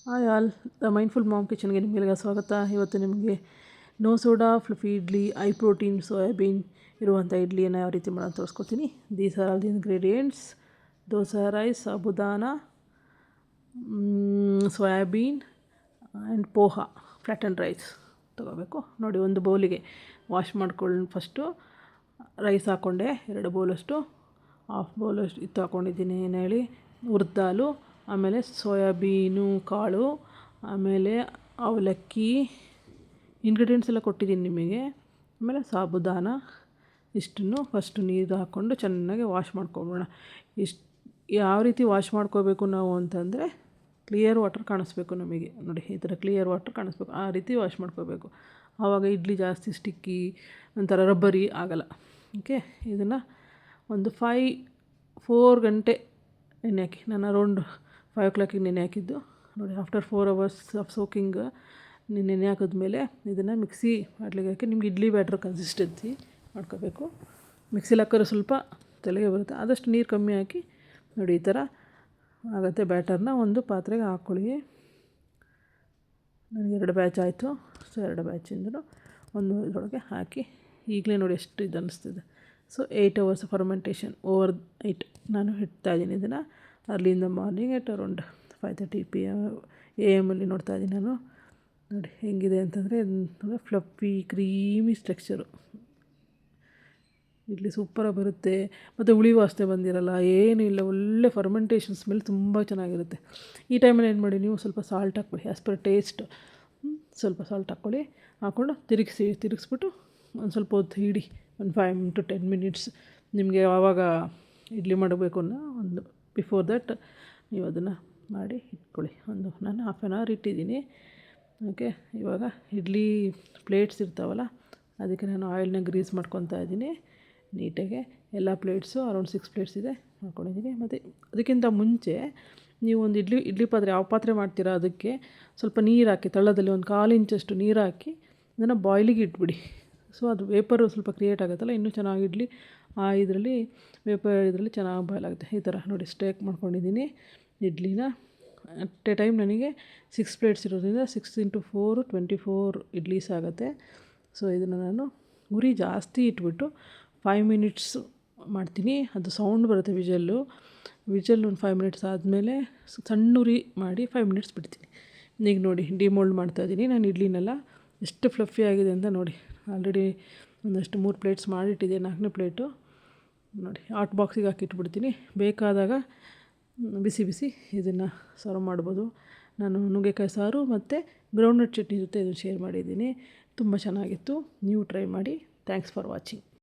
Hi all, the mindful mom ಕಿಚನ್ಗೆ ನಿಮಗೆಲ್ಲ ಸ್ವಾಗತ. ಇವತ್ತು ನಿಮಗೆ no soda fluffy idli, high protein soybean ಇರುವಂಥ ಇಡ್ಲಿಯನ್ನು ಯಾವ ರೀತಿ ಮಾಡೋದು ತೋರಿಸ್ಕೊತೀನಿ. These are all the ingredients: dosa rice, sabudana, soybean and poha, flat and rice ತೊಗೋಬೇಕು. ನೋಡಿ, ಒಂದು ಬೌಲಿಗೆ ವಾಶ್ ಮಾಡ್ಕೊಂಡು ಫಸ್ಟು ರೈಸ್ ಹಾಕ್ಕೊಂಡೆ, 2 ಬೌಲಷ್ಟು, ಹಾಫ್ ಬೌಲಷ್ಟು ಇತ್ತು ಹಾಕ್ಕೊಂಡಿದ್ದೀನಿ. ಏನು ಹೇಳಿ, ಹುರಿದ ದಾಲು, ಆಮೇಲೆ ಸೋಯಾಬೀನು ಕಾಳು, ಆಮೇಲೆ ಅವಲಕ್ಕಿ, ಇಂಗ್ರೀಡಿಯೆಂಟ್ಸ್ ಎಲ್ಲ ಕೊಟ್ಟಿದ್ದೀನಿ ನಿಮಗೆ. ಆಮೇಲೆ ಸಾಬುದಾನ, ಇಷ್ಟನ್ನು ಫಸ್ಟು ನೀರು ಹಾಕ್ಕೊಂಡು ಚೆನ್ನಾಗಿ ವಾಶ್ ಮಾಡ್ಕೊಬೋಣ. ಯಾವ ರೀತಿ ವಾಶ್ ಮಾಡ್ಕೋಬೇಕು ನಾವು ಅಂತಂದರೆ, ಕ್ಲಿಯರ್ ವಾಟರ್ ಕಾಣಿಸ್ಬೇಕು ನಮಗೆ. ನೋಡಿ, ಈ ಥರ ಕ್ಲಿಯರ್ ವಾಟರ್ ಕಾಣಿಸ್ಬೇಕು, ಆ ರೀತಿ ವಾಶ್ ಮಾಡ್ಕೋಬೇಕು. ಆವಾಗ ಇಡ್ಲಿ ಜಾಸ್ತಿ ಸ್ಟಿಕ್ಕಿ ಒಂಥರ ರಬ್ಬರಿ ಆಗಲ್ಲ. ಓಕೆ, ಇದನ್ನು ಒಂದು 4 ಗಂಟೆ ನೆನೆ ಹಾಕಿ. ನಾನು ಅರೌಂಡ್ 5 o'clock ನೆನೆ ಹಾಕಿದ್ದು. ನೋಡಿ, ಆಫ್ಟರ್ 4 hours ಆಫ್ ಸೋಕಿಂಗ್ ನೆನೆ ಹಾಕಿದ್ಮೇಲೆ ಇದನ್ನು ಮಿಕ್ಸಿ ಬಾಟ್ಲಿಗೆ ಹಾಕಿ, ನಿಮ್ಗೆ ಇಡ್ಲಿ ಬ್ಯಾಟ್ರ್ ಕನ್ಸಿಸ್ಟೆನ್ಸಿ ಮಾಡ್ಕೋಬೇಕು. ಮಿಕ್ಸಿಲಿ ಹಾಕಿದ್ರೆ ಸ್ವಲ್ಪ ತೆಳಗೆ ಬರುತ್ತೆ, ಆದಷ್ಟು ನೀರು ಕಮ್ಮಿ ಹಾಕಿ. ನೋಡಿ, ಈ ಥರ ಆಗುತ್ತೆ ಬ್ಯಾಟರ್ನ. ಒಂದು ಪಾತ್ರೆಗೆ ಹಾಕ್ಕೊಳ್ಳಿ. ನನಗೆ 2 ಬ್ಯಾಚ್ ಆಯಿತು, ಸೊ 2 ಬ್ಯಾಚಿಂದಲೂ ಒಂದು ಇದರೊಳಗೆ ಹಾಕಿ. ಈಗಲೇ ನೋಡಿ ಎಷ್ಟು ಇದು ಅನ್ನಿಸ್ತಿದೆ. So 8 hours fermentation over night ನಾನು ಇಡ್ತಾಯಿದ್ದೀನಿ ಇದನ್ನು. ಅರ್ಲಿಂದ ಮಾರ್ನಿಂಗ್ ಎಟ್ ಅರೌಂಡ್ 5:30 AM ಅಲ್ಲಿ ನೋಡ್ತಾಯಿದ್ದೀನಿ ನಾನು. ನೋಡಿ ಹೆಂಗಿದೆ ಅಂತಂದರೆ, ಫ್ಲಫಿ ಕ್ರೀಮಿ ಸ್ಟ್ರಕ್ಚರು. ಇಡ್ಲಿ ಸೂಪರಾಗಿ ಬರುತ್ತೆ, ಮತ್ತು ಹುಳಿ ವಾಸನೆ ಬಂದಿರಲ್ಲ, ಏನೂ ಇಲ್ಲ. ಒಳ್ಳೆ ಫರ್ಮೆಂಟೇಷನ್ ಸ್ಮೆಲ್ ತುಂಬ ಚೆನ್ನಾಗಿರುತ್ತೆ. ಈ ಟೈಮಲ್ಲಿ ಏನು ಮಾಡಿ, ನೀವು ಸ್ವಲ್ಪ ಸಾಲ್ಟ್ ಹಾಕ್ಕೊಳ್ಳಿ, ಆ್ಯಸ್ ಪರ್ ಟೇಸ್ಟ್. ಸ್ವಲ್ಪ ಸಾಲ್ಟ್ ಹಾಕ್ಕೊಂಡು ತಿರುಗಿಸ್ಬಿಟ್ಟು ಒಂದು ಸ್ವಲ್ಪ ಹೊತ್ತು ಇಡಿ, ಒಂದು 5 to 10 minutes. ನಿಮಗೆ ಆವಾಗ ಇಡ್ಲಿ ಮಾಡಬೇಕು ಅನ್ನೋ ಒಂದು ಬಿಫೋರ್ ದಟ್ ನೀವು ಅದನ್ನು ಮಾಡಿ ಇಟ್ಕೊಳ್ಳಿ. ನಾನು 1/2 hour ಇಟ್ಟಿದ್ದೀನಿ. ಓಕೆ, ಇವಾಗ ಇಡ್ಲಿ ಪ್ಲೇಟ್ಸ್ ಇರ್ತಾವಲ್ಲ, ಅದಕ್ಕೆ ನಾನು ಆಯಿಲ್ನ ಗ್ರೀಸ್ ಮಾಡ್ಕೊತಾ ಇದ್ದೀನಿ ನೀಟಾಗೆ. ಎಲ್ಲ ಪ್ಲೇಟ್ಸು ಅರೌಂಡ್ 6 plates ಇದೆ ಮಾಡ್ಕೊಂಡಿದ್ದೀನಿ. ಮತ್ತು ಅದಕ್ಕಿಂತ ಮುಂಚೆ ನೀವು ಒಂದು ಇಡ್ಲಿ ಪಾತ್ರೆ, ಯಾವ ಪಾತ್ರೆ ಮಾಡ್ತೀರಾ ಅದಕ್ಕೆ ಸ್ವಲ್ಪ ನೀರು ಹಾಕಿ, ತಳದಲ್ಲಿ ಒಂದು 1/4 ಇಂಚಷ್ಟು ನೀರು ಹಾಕಿ ಅದನ್ನು ಬಾಯ್ಲಿಗೆ ಇಟ್ಬಿಡಿ. ಸೊ ಅದು ವೇಪರು ಸ್ವಲ್ಪ ಕ್ರಿಯೇಟ್ ಆಗುತ್ತಲ್ಲ, ಇನ್ನೂ ಚೆನ್ನಾಗಿ ಇಡ್ಲಿ ಇದರಲ್ಲಿ ವೇಪರ್ ಇದರಲ್ಲಿ ಚೆನ್ನಾಗಿ ಬಾಯ್ಲ್ ಆಗುತ್ತೆ. ಈ ಥರ ನೋಡಿ ಸ್ಟೇಕ್ ಮಾಡ್ಕೊಂಡಿದ್ದೀನಿ ಇಡ್ಲಿನ. ಅಟ್ ಎ ಟೈಮ್ ನನಗೆ 6 plates ಇರೋದ್ರಿಂದ 6 into 4 24 ಇಡ್ಲೀಸ್ ಆಗುತ್ತೆ. ಸೊ ಇದನ್ನು ನಾನು ಉರಿ ಜಾಸ್ತಿ ಇಟ್ಬಿಟ್ಟು 5 minutes ಮಾಡ್ತೀನಿ. ಅದು ಸೌಂಡ್ ಬರುತ್ತೆ, ವಿಜಲ್ಲು ಒಂದು 5 minutes ಆದಮೇಲೆ ಸಣ್ಣ ಉರಿ ಮಾಡಿ 5 minutes ಬಿಡ್ತೀನಿ. ಈಗ ನೋಡಿ, ಡಿಮೋಲ್ಡ್ ಮಾಡ್ತಾಯಿದ್ದೀನಿ ನಾನು ಇಡ್ಲಿನೆಲ್ಲ. ಎಷ್ಟು ಫ್ಲಫಿ ಆಗಿದೆ ಅಂತ ನೋಡಿ. ಆಲ್ರೆಡಿ ಒಂದಷ್ಟು 3 plates ಮಾಡಿಟ್ಟಿದ್ದೆ, 4ನೇ ಪ್ಲೇಟು. ನೋಡಿ, ಹಾಟ್ ಬಾಕ್ಸಿಗೆ ಹಾಕಿಟ್ಬಿಡ್ತೀನಿ. ಬೇಕಾದಾಗ ಬಿಸಿ ಬಿಸಿ ಇದನ್ನು ಸರ್ವ್ ಮಾಡ್ಬೋದು. ನಾನು ನುಗ್ಗೆಕಾಯಿ ಸಾರು ಮತ್ತು ಗ್ರೌಂಡ್ನಟ್ ಚಟ್ನಿ ಜೊತೆ ಇದನ್ನು ಶೇರ್ ಮಾಡಿದ್ದೀನಿ. ತುಂಬ ಚೆನ್ನಾಗಿತ್ತು, ನೀವು ಟ್ರೈ ಮಾಡಿ. Thanks for watching.